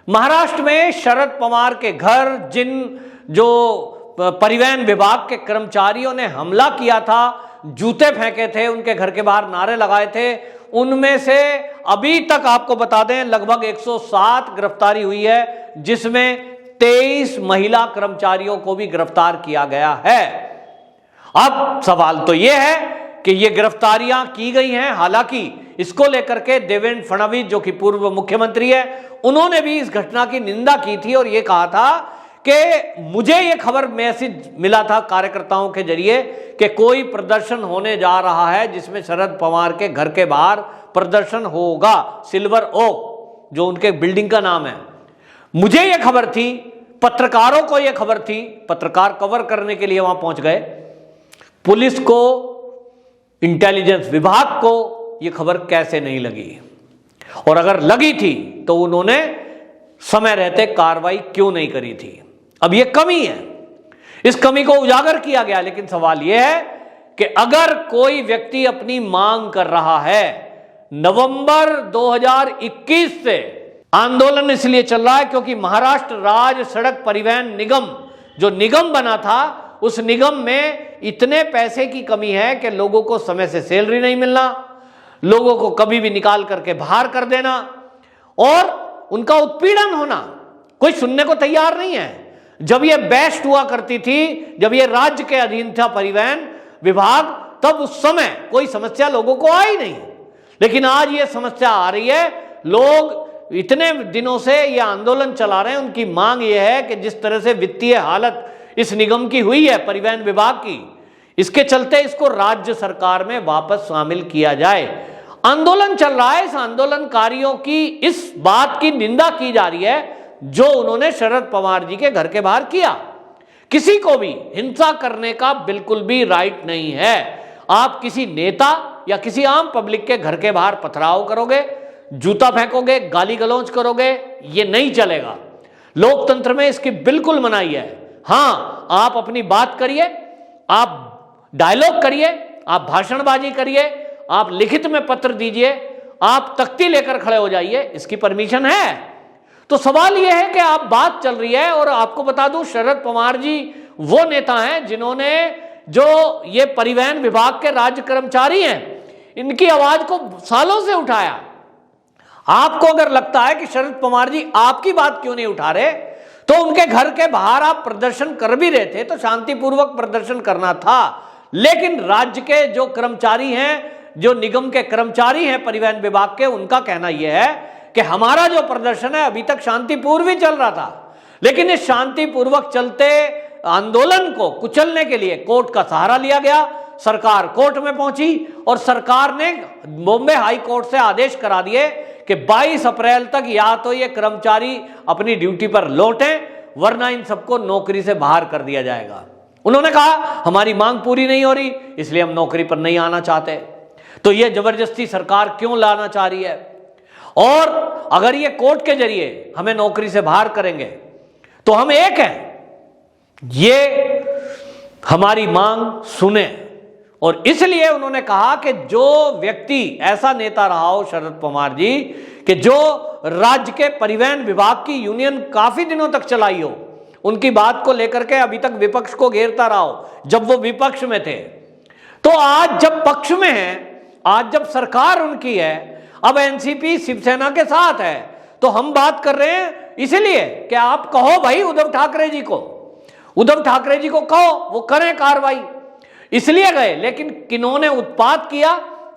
महाराष्ट्र में शरद पवार के घर जो परिवहन विभाग के कर्मचारियों ने हमला किया था, जूते फेंके थे, उनके घर के बाहर नारे लगाए थे, उनमें से अभी तक आपको बता दें लगभग 107 गिरफ्तारी हुई है, जिसमें 23 महिला कर्मचारियों को भी गिरफ्तार किया गया है। अब सवाल तो यह है कि ये गिरफ्तारियां की गई हैं, हालांकि इसको लेकर के देवेंद्र फडणवीस जो कि पूर्व मुख्यमंत्री है, उन्होंने भी इस घटना की निंदा की थी और ये कहा था कि मुझे ये खबर मैसेज मिला था कार्यकर्ताओं के जरिए कि कोई प्रदर्शन होने जा रहा है जिसमें शरद पवार के घर के बाहर प्रदर्शन होगा, सिल्वर ओक जो उनके बिल्डिंग का नाम है। मुझे ये खबर थी, पत्रकारों को ये खबर थी, पत्रकार कवर करने के लिए वहां पहुंच गए, पुलिस को, इंटेलिजेंस विभाग को ये खबर कैसे नहीं लगी, और अगर लगी थी तो उन्होंने समय रहते कार्रवाई क्यों नहीं करी थी। अब ये कमी है, इस कमी को उजागर किया गया। लेकिन सवाल यह है कि अगर कोई व्यक्ति अपनी मांग कर रहा है, नवंबर 2021 से आंदोलन इसलिए चल रहा है क्योंकि महाराष्ट्र राज्य सड़क परिवहन निगम जो निगम बना था, उस निगम में इतने पैसे की कमी है कि लोगों को समय से सैलरी नहीं मिलना, लोगों को कभी भी निकाल करके बाहर कर देना और उनका उत्पीड़न होना, कोई सुनने को तैयार नहीं है। जब ये बेस्ट हुआ करती थी, जब ये राज्य के अधीन था परिवहन विभाग, तब उस समय कोई समस्या लोगों को आई नहीं, लेकिन आज ये समस्या आ रही है। लोग इतने दिनों से ये आंदोलन चला रहे हैं, उनकी मांग ये है कि जिस तरह से वित्तीय हालत इस निगम की हुई है, परिवहन विभाग की, इसके चलते इसको राज्य सरकार में वापस शामिल किया जाए। आंदोलन चल रहा है, इस आंदोलनकारियों की इस बात की निंदा की जा रही है जो उन्होंने शरद पवार जी के घर के बाहर किया। किसी को भी हिंसा करने का बिल्कुल भी राइट नहीं है। आप किसी नेता या किसी आम पब्लिक के घर के बाहर पथराव करोगे, जूता फेंकोगे, गाली गलौज करोगे, ये नहीं चलेगा। लोकतंत्र में इसकी बिल्कुल मनाही है। हां, आप अपनी बात करिए, आप डायलॉग करिए, आप भाषणबाजी करिए, आप लिखित में पत्र दीजिए, आप तख्ती लेकर खड़े हो जाइए, इसकी परमिशन है। तो सवाल यह है कि आप बात चल रही है, और आपको बता दूं शरद पवार जी वो नेता हैं जिन्होंने, जो ये परिवहन विभाग के राज्य कर्मचारी हैं, इनकी आवाज को सालों से उठाया। आपको अगर लगता है कि शरद पवार जी आपकी बात क्यों नहीं उठा रहे, तो उनके घर के बाहर आप प्रदर्शन कर भी रहे थे तो शांतिपूर्वक प्रदर्शन करना था। लेकिन राज्य के जो कर्मचारी हैं, जो निगम के कर्मचारी हैं परिवहन विभाग के, उनका कहना यह है कि हमारा जो प्रदर्शन है अभी तक शांतिपूर्व ही चल रहा था, लेकिन इस शांतिपूर्वक चलते आंदोलन को कुचलने के लिए कोर्ट का सहारा लिया गया। सरकार कोर्ट में पहुंची और सरकार ने बॉम्बे हाई कोर्ट से आदेश करा दिए कि 22 अप्रैल तक या तो ये कर्मचारी अपनी ड्यूटी पर लौटें, वरना इन सबको नौकरी से बाहर कर दिया जाएगा। उन्होंने कहा हमारी मांग पूरी नहीं हो रही, इसलिए हम नौकरी पर नहीं आना चाहते। तो ये जबरदस्ती सरकार क्यों लाना चाह रही है, और अगर ये कोर्ट के जरिए हमें नौकरी से बाहर करेंगे तो हम एक हैं, ये हमारी मांग सुने। और इसलिए उन्होंने कहा कि जो व्यक्ति ऐसा नेता रहा हो शरद पवार जी, कि जो राज्य के परिवहन विभाग की यूनियन काफी दिनों तक चलाई हो, उनकी बात को लेकर के अभी तक विपक्ष को घेरता रहा हो जब वो विपक्ष में थे, तो आज जब पक्ष में है, आज जब सरकार उनकी है, अब एनसीपी शिवसेना के साथ है, तो हम बात कर रहे हैं इसलिए कि आप कहो भाई उद्धव ठाकरे जी को, उद्धव ठाकरे जी को कहो वो करें कार्रवाई, इसलिए गए। लेकिन किन्होंने उत्पात किया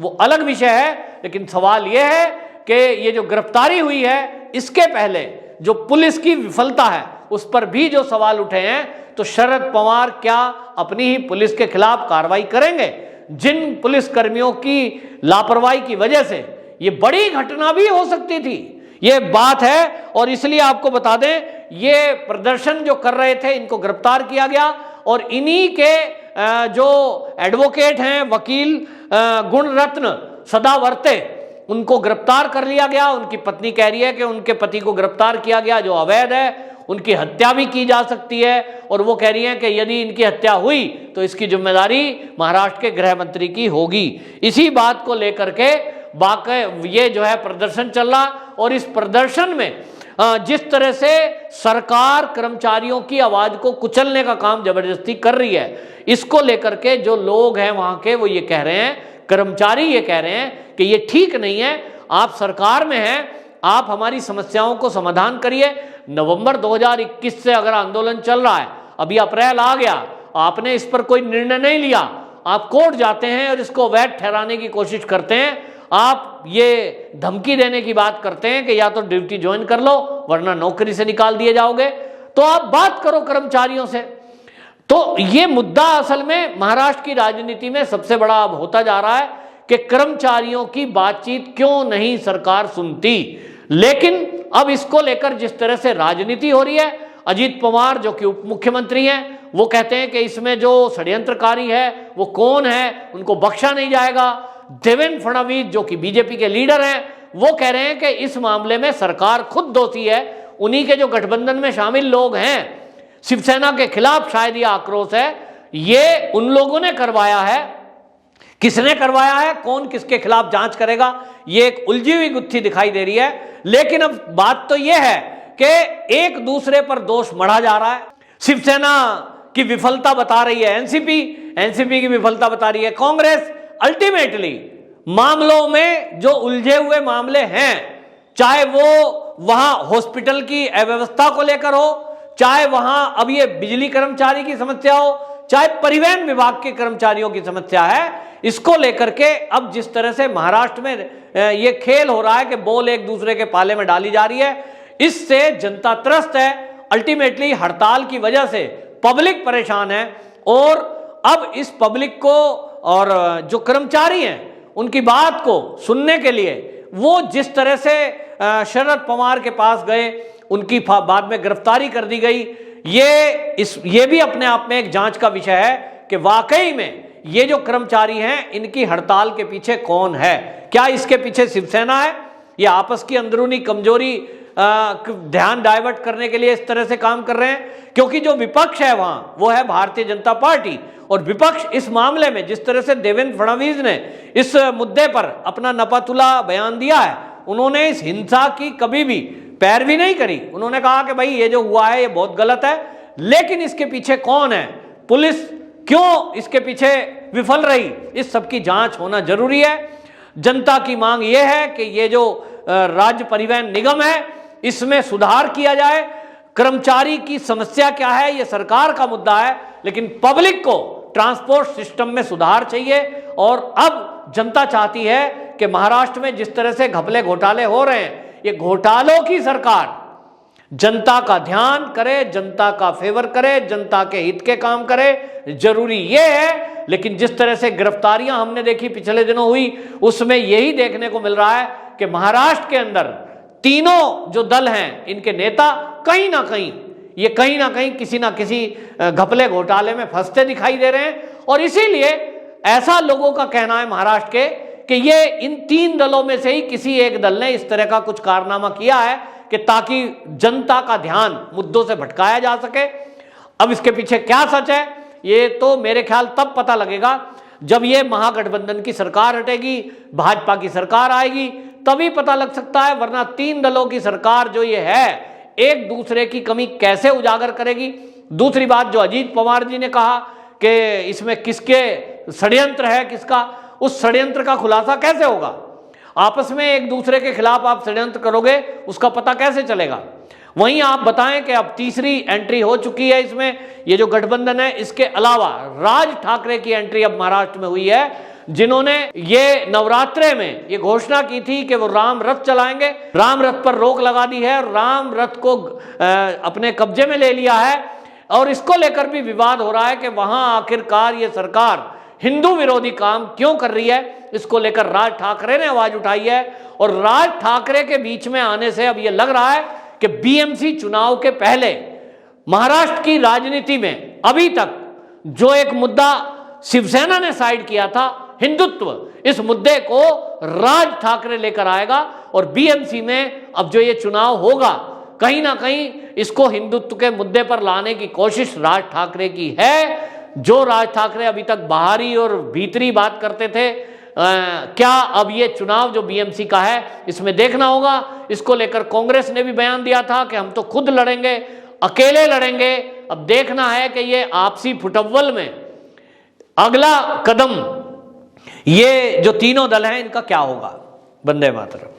वो अलग विषय है। लेकिन सवाल यह है कि ये जो गिरफ्तारी हुई है, इसके पहले जो पुलिस की विफलता है उस पर भी जो सवाल उठे हैं, तो शरद पवार क्या अपनी ही पुलिस के खिलाफ कार्रवाई करेंगे? जिन पुलिस कर्मियों की लापरवाही की वजह से ये बड़ी घटना भी हो सकती थी, ये बात है। और इसलिए आपको बता दें, ये प्रदर्शन जो कर रहे थे इनको गिरफ्तार किया गया, और इन्हीं के जो एडवोकेट हैं, वकील गुणरत्न सदावर्ते, उनको गिरफ्तार कर लिया गया। उनकी पत्नी कह रही है कि उनके पति को गिरफ्तार किया गया जो अवैध है, उनकी हत्या भी की जा सकती है, और वो कह रही हैं कि यदि इनकी हत्या हुई तो इसकी जिम्मेदारी महाराष्ट्र के गृह मंत्री की होगी। इसी बात को लेकर के बाकी ये जो है प्रदर्शन चल रहा, और इस प्रदर्शन में जिस तरह से सरकार कर्मचारियों की आवाज को कुचलने का काम जबरदस्ती कर रही है, इसको लेकर के जो लोग हैं वहां के, वो ये कह रहे हैं, कर्मचारी ये कह रहे हैं कि ये ठीक नहीं है, आप सरकार में हैं, आप हमारी समस्याओं को समाधान करिए। नवंबर 2021 से अगर आंदोलन चल रहा है, अभी अप्रैल आ गया, आपने इस पर कोई निर्णय नहीं लिया, आप कोर्ट जाते हैं और इसको अवैध ठहराने की कोशिश करते हैं, आप ये धमकी देने की बात करते हैं कि या तो ड्यूटी ज्वाइन कर लो वरना नौकरी से निकाल दिए जाओगे, तो आप बात करो कर्मचारियों से। तो ये मुद्दा असल में महाराष्ट्र की राजनीति में सबसे बड़ा अब होता जा रहा है कि कर्मचारियों की बातचीत क्यों नहीं सरकार सुनती। लेकिन अब इसको लेकर जिस तरह से राजनीति हो रही है, अजीत पवार जो कि उप मुख्यमंत्री हैं, वो कहते हैं कि इसमें जो षड्यंत्रकारी है वो कौन है, उनको बख्शा नहीं जाएगा। देवेंद्र फडणवीस जो कि बीजेपी के लीडर हैं, वो कह रहे हैं कि इस मामले में सरकार खुद दोषी है, उन्हीं के जो गठबंधन में शामिल लोग हैं, शिवसेना के खिलाफ शायद ये आक्रोश है, ये उन लोगों ने करवाया है। किसने करवाया है, कौन किसके खिलाफ जांच करेगा, ये एक उलझी हुई गुत्थी दिखाई दे रही है। लेकिन अब बात तो यह है कि एक दूसरे पर दोष मढ़ा जा रहा है। शिवसेना की विफलता बता रही है एनसीपी की विफलता बता रही है कांग्रेस। अल्टीमेटली मामलों में जो उलझे हुए मामले हैं, चाहे वो वहां हॉस्पिटल की अव्यवस्था को लेकर हो, चाहे वहां अब ये बिजली कर्मचारी की समस्या हो, चाहे परिवहन विभाग के कर्मचारियों की समस्या है, इसको लेकर के अब जिस तरह से महाराष्ट्र में ये खेल हो रहा है कि बॉल एक दूसरे के पाले में डाली जा रही है, इससे जनता त्रस्त है। अल्टीमेटली हड़ताल की वजह से पब्लिक परेशान है और अब इस पब्लिक को और जो कर्मचारी हैं उनकी बात को सुनने के लिए वो जिस तरह से शरद पवार के पास गए, उनकी बाद में गिरफ्तारी कर दी गई, ये भी अपने आप में एक जांच का विषय है कि वाकई में ये जो कर्मचारी हैं इनकी हड़ताल के पीछे कौन है। क्या इसके पीछे शिवसेना है या आपस की अंदरूनी कमजोरी ध्यान डाइवर्ट करने के लिए इस तरह से काम कर रहे हैं? क्योंकि जो विपक्ष है वहां वो है भारतीय जनता पार्टी, और विपक्ष इस मामले में जिस तरह से देवेंद्र फडणवीस ने इस मुद्दे पर अपना नपातुला बयान दिया है, उन्होंने इस हिंसा की कभी भी पैरवी नहीं करी। उन्होंने कहा कि भाई ये जो हुआ है ये बहुत गलत है, लेकिन इसके पीछे कौन है, पुलिस क्यों इसके पीछे विफल रही, इस सब की जांच होना जरूरी है। जनता की मांग ये है कि ये जो राज्य परिवहन निगम है इसमें सुधार किया जाए। कर्मचारी की समस्या क्या है ये सरकार का मुद्दा है, लेकिन पब्लिक को ट्रांसपोर्ट सिस्टम में सुधार चाहिए। और अब जनता चाहती है कि महाराष्ट्र में जिस तरह से घपले घोटाले हो रहे हैं, ये घोटालों की सरकार जनता का ध्यान करे, जनता का फेवर करे, जनता के हित के काम करे, जरूरी ये है। लेकिन जिस तरह से गिरफ्तारियां हमने देखी पिछले दिनों हुई, उसमें यही देखने को मिल रहा है कि महाराष्ट्र के अंदर तीनों जो दल हैं इनके नेता कहीं ना कहीं किसी ना किसी घपले घोटाले में फंसते दिखाई दे रहे हैं। और इसीलिए ऐसा लोगों का कहना है महाराष्ट्र के कि ये इन तीन दलों में से ही किसी एक दल ने इस तरह का कुछ कारनामा किया है कि ताकि जनता का ध्यान मुद्दों से भटकाया जा सके। अब इसके पीछे क्या सच है ये तो मेरे ख्याल तब पता लगेगा जब ये महागठबंधन की सरकार हटेगी, भाजपा की सरकार आएगी, तभी पता लग सकता है। वरना तीन दलों की सरकार जो ये है एक दूसरे की कमी कैसे उजागर करेगी। दूसरी बात जो अजीत पवार जी ने कहा कि इसमें किसके षड्यंत्र है, किसका, उस षड्यंत्र का खुलासा कैसे होगा? आपस में एक दूसरे के खिलाफ आप षड्यंत्र करोगे, उसका पता कैसे चलेगा? वहीं आप बताएं कि अब तीसरी एंट्री हो चुकी है इसमें, ये जो गठबंधन है, इसके अलावा राज ठाकरे की एंट्री अब महाराष्ट्र में हुई है, जिन्होंने ये नवरात्रे में ये घोषणा की थी कि वो राम रथ चलाएंगे। राम रथ पर रोक लगा दी है और राम रथ को अपने कब्जे में ले लिया है। और इसको लेकर भी विवाद हो रहा है कि वहां आखिरकार ये सरकार हिंदू विरोधी काम क्यों कर रही है। इसको लेकर राज ठाकरे ने आवाज उठाई है और राज ठाकरे के बीच में आने से अब ये लग रहा है कि बीएमसी चुनाव के पहले महाराष्ट्र की राजनीति में अभी तक जो एक मुद्दा शिवसेना ने साइड किया था, हिंदुत्व, इस मुद्दे को राज ठाकरे लेकर आएगा और बीएमसी में अब जो ये चुनाव होगा कहीं ना कहीं इसको हिंदुत्व के मुद्दे पर लाने की कोशिश राज ठाकरे की है। जो राज ठाकरे अभी तक बाहरी और भीतरी बात करते थे, क्या अब ये चुनाव जो बीएमसी का है इसमें देखना होगा। इसको लेकर कांग्रेस ने भी बयान दिया था कि हम तो खुद लड़ेंगे, अकेले लड़ेंगे। अब देखना है कि ये आपसी फुटअव्वल में अगला कदम ये जो तीनों दल हैं इनका क्या होगा। वंदे मातरम।